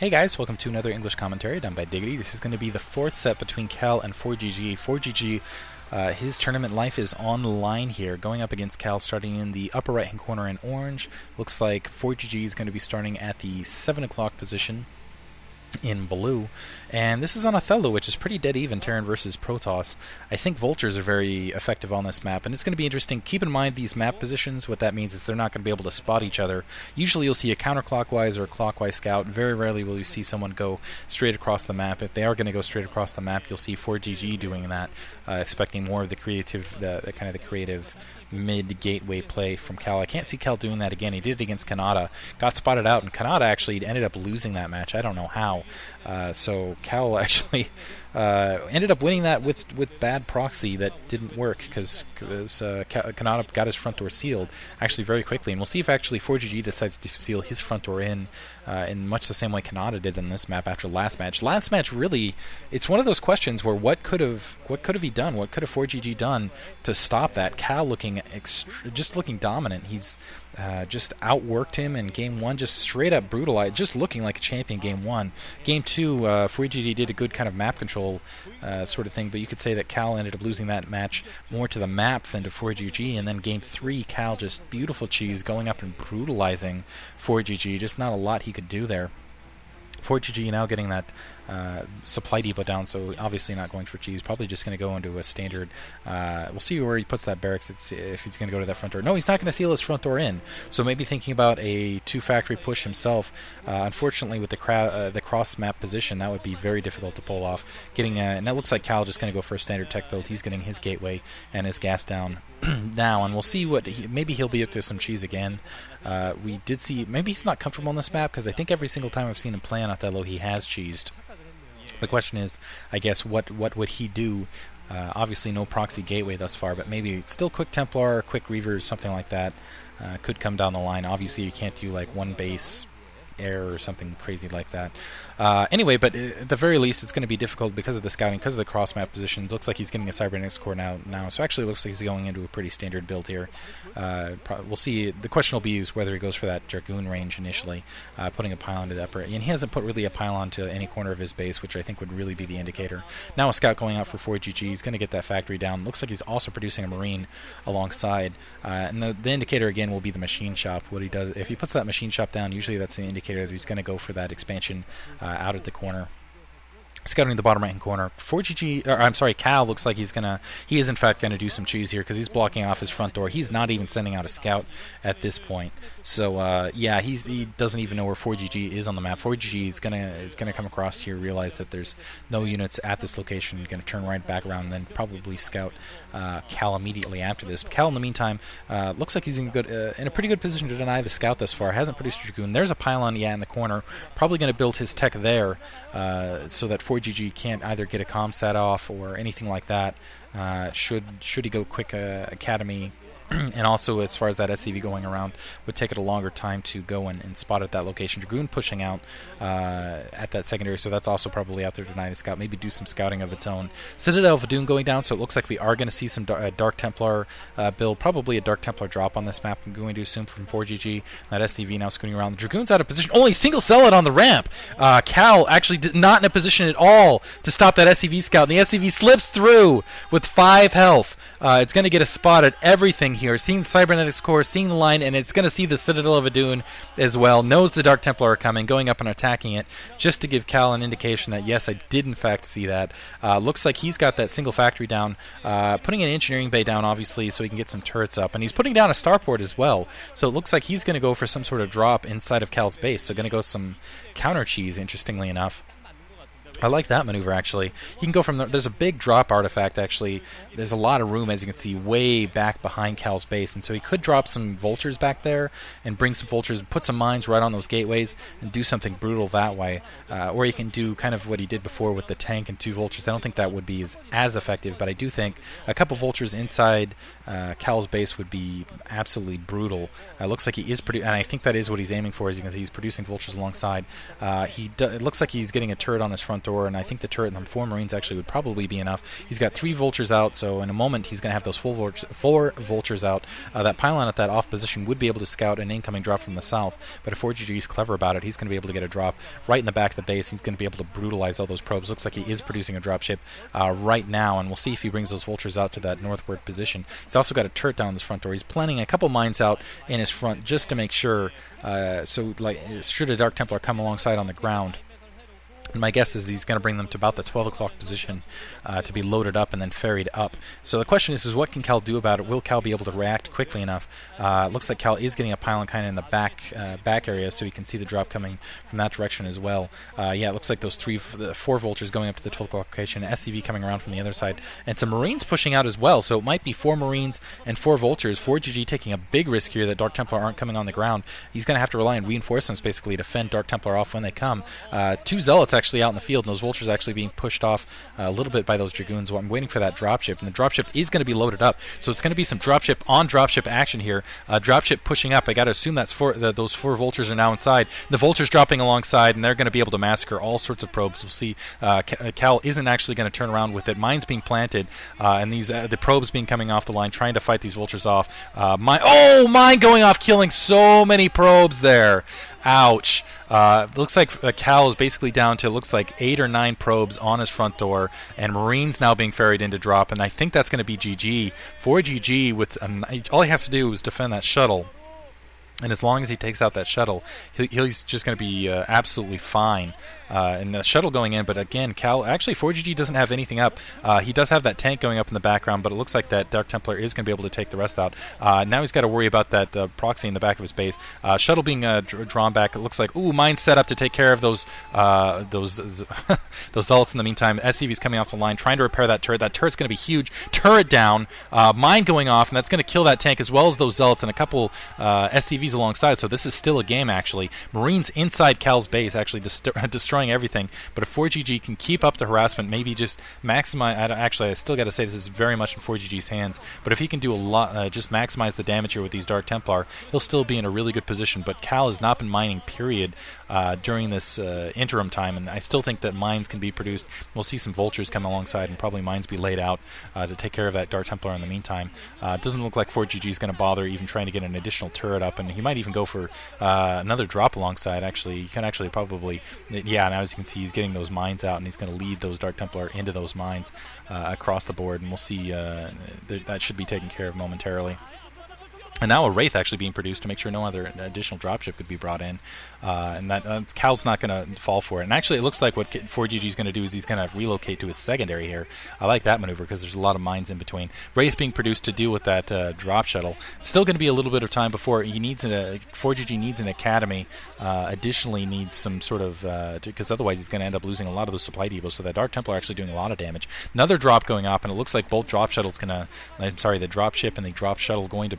Hey guys, welcome to another English commentary done by Diggity. This is going to be the fourth set between Kal and Forgg. Forgg, his tournament life is on the line here, going up against Kal, starting in the upper right-hand corner in orange. Looks like Forgg is going to be starting at the 7 o'clock position in blue, and this is on Othello, which is pretty dead even, Terran versus Protoss. I think vultures are very effective on this map, and it's going to be interesting. Keep in mind these map positions. What that means is they're not going to be able to spot each other. Usually you'll see a counterclockwise or a clockwise scout. Very rarely will you see someone go straight across the map. If they are going to go straight across the map, you'll see Forgg doing that, expecting more of the creative, the kind of the creative mid-gateway play from Kal. I can't see Kal doing that again. He did it against Kanata, got spotted out, and Kanata actually ended up losing that match. I don't know how. So Kal actually ended up winning that with bad proxy that didn't work because Kanata got his front door sealed actually very quickly. And we'll see if actually Forgg decides to seal his front door in much the same way Kanata did in this map after last match. Last match really, it's one of those questions where what could have he done? What could have Forgg done to stop that? Kal looking just looking dominant. He's just outworked him in game one, just straight up brutalized, just looking like a champion game one. Game two, Forgg did a good kind of map control sort of thing, but you could say that Kal ended up losing that match more to the map than to Forgg. And then game three, Kal just beautiful cheese, going up and brutalizing Forgg. Just not a lot he could do there. Forgg now getting that supply depot down, so obviously not going for cheese. Probably just going to go into a standard. We'll see where he puts that barracks. If he's going to go to that front door. No, he's not going to seal his front door in. So maybe thinking about a two-factory push himself. Unfortunately, with the cross map position, that would be very difficult to pull off. And that looks like Kal just going to go for a standard tech build. He's getting his gateway and his gas down now, and we'll see what maybe he'll be up to some cheese again. We did see maybe he's not comfortable on this map because I think every single time I've seen him play on Othello, he has cheesed. The question is, I guess, what would he do? Obviously, no proxy gateway thus far, but maybe still quick Templar, quick Reavers, something like that could come down the line. Obviously, you can't do like one base air or something crazy like that. Anyway, but at the very least, it's going to be difficult because of the scouting, because of the cross map positions. Looks like he's getting a cybernetics core now. So actually, it looks like he's going into a pretty standard build here. We'll see. The question will be is whether he goes for that Dragoon range initially, putting a pylon to the upper. And he hasn't put really a pylon to any corner of his base, which I think would really be the indicator. Now a scout going out for Forgg. He's going to get that factory down. Looks like he's also producing a marine alongside. And the indicator again will be the machine shop. What he does, if he puts that machine shop down, usually that's the indicator that he's going to go for that expansion out at the corner. Scouting the bottom right-hand corner. Kal looks like he is in fact going to do some cheese here because he's blocking off his front door. He's not even sending out a scout at this point. So yeah, he doesn't even know where Forgg is on the map. Forgg is gonna come across here, realize that there's no units at this location, going to turn right back around, and then probably scout Kal immediately after this. Kal, in the meantime, looks like he's in a pretty good position to deny the scout thus far. Hasn't produced a Dragoon. There's a pylon, in the corner. Probably going to build his tech there so that Forgg can't either get a comsat off or anything like that. Should he go quick academy, and also as far as that SCV going around, would take it a longer time to go and spot at that location. Dragoon pushing out at that secondary, so that's also probably out there to deny the scout. Maybe do some scouting of its own. Citadel Vadoon going down, so it looks like we are going to see some Dark Templar build, probably a Dark Templar drop on this map. I'm going to assume from Forgg. That SCV now scooting around. The Dragoon's out of position. Only single cell it on the ramp. Kal actually not in a position at all to stop that SCV scout, and the SCV slips through with 5 health. It's going to get a spot at everything here. Seeing the Cybernetics core, seeing the line, and it's going to see the Citadel of Vadoon as well. Knows the Dark Templar are coming, going up and attacking it, just to give Kal an indication that, yes, I did in fact see that. Looks like he's got that single factory down, putting an engineering bay down, obviously, so he can get some turrets up. And he's putting down a starport as well. So it looks like he's going to go for some sort of drop inside of Kal's base. So going to go some counter cheese, interestingly enough. I like that maneuver, actually. You can go from there's a big drop artifact, actually. There's a lot of room, as you can see, way back behind Kal's base, and so he could drop some vultures back there and bring some vultures and put some mines right on those gateways and do something brutal that way. Or you can do kind of what he did before with the tank and 2 vultures. I don't think that would be as effective, but I do think a couple vultures inside Kal's base would be absolutely brutal. Looks like he is and I think that is what he's aiming for. As you can see, he's producing vultures alongside. It looks like he's getting a turret on his front door. door, and I think the turret and 4 Marines actually would probably be enough. He's got 3 Vultures out, so in a moment he's going to have those 4 Vultures out. That pylon at that off position would be able to scout an incoming drop from the south, but if ForGG is clever about it, he's going to be able to get a drop right in the back of the base. He's going to be able to brutalize all those probes. Looks like he is producing a dropship right now, and we'll see if he brings those Vultures out to that northward position. He's also got a turret down his front door. He's planning a couple mines out in his front just to make sure, so like should a Dark Templar come alongside on the ground. And my guess is he's going to bring them to about the 12 o'clock position to be loaded up and then ferried up. So the question is what can Kal do about it? Will Kal be able to react quickly enough? It looks like Kal is getting a pylon kind of in the back area, so he can see the drop coming from that direction as well. Yeah, it looks like those 4 Vultures going up to the 12 o'clock location, SCV coming around from the other side, and some Marines pushing out as well. So it might be 4 Marines and 4 Vultures. ForGG taking a big risk here that Dark Templar aren't coming on the ground. He's going to have to rely on reinforcements basically to fend Dark Templar off when they come. 2 Zealots actually out in the field, and those Vultures actually being pushed off a little bit by those Dragoons. Well, I'm waiting for that dropship, and the dropship is going to be loaded up, so it's going to be some dropship on dropship action here. Dropship pushing up. I got to assume that's those 4 Vultures are now inside. The Vultures dropping alongside, and they're going to be able to massacre all sorts of probes. We'll see. Kal isn't actually going to turn around with it. Mines being planted, and these the probes being coming off the line, trying to fight these Vultures off. Mine going off, killing so many probes there. Ouch. Looks like Kal is basically down to, looks like 8 or 9 probes on his front door, and Marines now being ferried into drop, and I think that's going to be GG. ForGG, with all he has to do is defend that shuttle. And as long as he takes out that shuttle, he's just going to be absolutely fine. And the shuttle going in, but again, Kal, actually ForGG doesn't have anything up. He does have that tank going up in the background, but it looks like that Dark Templar is going to be able to take the rest out. Now he's got to worry about that proxy in the back of his base. Shuttle being drawn back. It looks like, mines set up to take care of those those Zealots in the meantime. SCV's coming off the line, trying to repair that turret. That turret's going to be huge. Turret down. Mine going off, and that's going to kill that tank as well as those Zealots and a couple SCVs alongside. So this is still a game, actually. Marines inside Kal's base, actually destroying everything. But if ForGG can keep up the harassment, maybe just maximize. Actually, I still got to say this is very much in ForGG's hands. But if he can do a lot, just maximize the damage here with these Dark Templar, he'll still be in a really good position. But Kal has not been mining, period, during this interim time, and I still think that mines can be produced. We'll see some Vultures come alongside, and probably mines be laid out to take care of that Dark Templar in the meantime. It doesn't look like ForGG is going to bother even trying to get an additional turret up, and he might even go for another drop alongside. Actually, you can actually probably, yeah. Now as you can see, he's getting those mines out, and he's going to lead those Dark Templar into those mines across the board, and we'll see that should be taken care of momentarily. And now a Wraith actually being produced to make sure no other additional dropship could be brought in. And that Kal's not going to fall for it. And actually, it looks like what ForGG is going to do is he's going to relocate to his secondary here. I like that maneuver because there's a lot of mines in between. Wraith being produced to deal with that drop shuttle. It's still going to be a little bit of time before he needs ForGG needs an academy. Additionally, needs some sort of because otherwise he's going to end up losing a lot of those supply depots. So that Dark Templar actually doing a lot of damage. Another drop going up, and it looks like both drop shuttles going to. I'm sorry, the drop ship and the drop shuttle going to.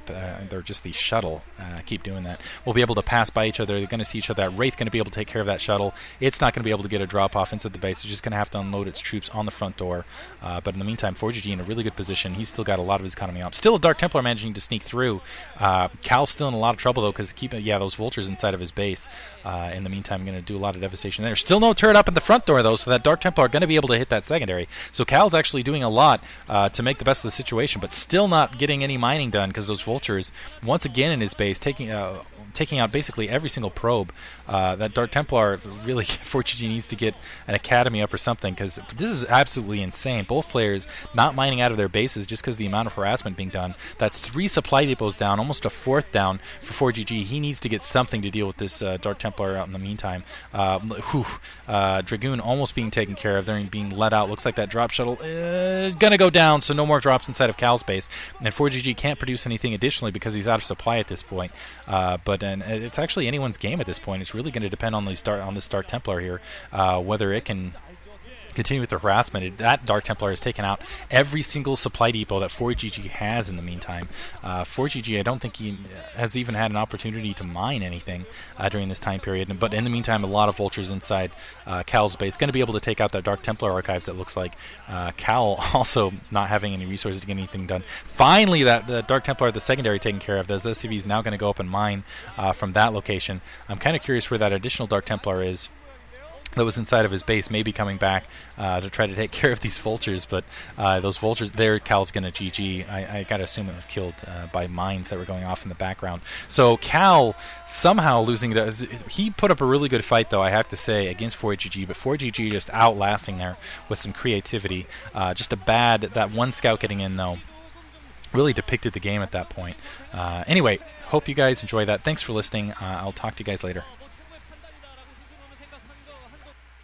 They're just the shuttle. Keep doing that. We'll be able to pass by each other. They're going to see each other. That Wraith going to be able to take care of that shuttle. It's not going to be able to get a drop off inside the base. It's just going to have to unload its troops on the front door. But in the meantime, ForGG in a really good position. He's still got a lot of his economy up. Still a Dark Templar managing to sneak through. Kal's still in a lot of trouble though because those Vultures inside of his base. In the meantime, going to do a lot of devastation there. Still no turret up at the front door though, so that Dark Templar are going to be able to hit that secondary. So Kal's actually doing a lot to make the best of the situation, but still not getting any mining done because those Vultures once again in his base taking out basically every single probe. That Dark Templar really, ForGG needs to get an academy up or something because this is absolutely insane. Both players not mining out of their bases just because of the amount of harassment being done. That's 3 supply depots down, almost a 4th down for ForGG. He needs to get something to deal with this Dark Templar out in the meantime. Dragoon almost being taken care of. They're being let out. Looks like that drop shuttle is going to go down, so no more drops inside of Kal's base. And ForGG can't produce anything additionally because he's out of supply at this point. But it's actually anyone's game at this point. It's really going to depend on this Dark Templar here, whether it can continue with the harassment. That Dark Templar has taken out every single supply depot that ForGG has in the meantime. ForGG, I don't think he has even had an opportunity to mine anything during this time period. But in the meantime, a lot of Vultures inside Kal's base. Going to be able to take out that Dark Templar archives, it looks like. Kal also not having any resources to get anything done. Finally, that Dark Templar, the secondary, taken care of. Those SCVs now going to go up and mine from that location. I'm kind of curious where that additional Dark Templar is. that was inside of his base, maybe coming back to try to take care of these vultures, but those vultures there, Cal's going to GG. I got to assume it was killed by mines that were going off in the background. So Cal somehow losing it. He put up a really good fight, though, I have to say, against Forgg, but Forgg just outlasting there with some creativity. Just that one scout getting in, though, really depicted the game at that point. Anyway, hope you guys enjoy that. Thanks for listening. I'll talk to you guys later.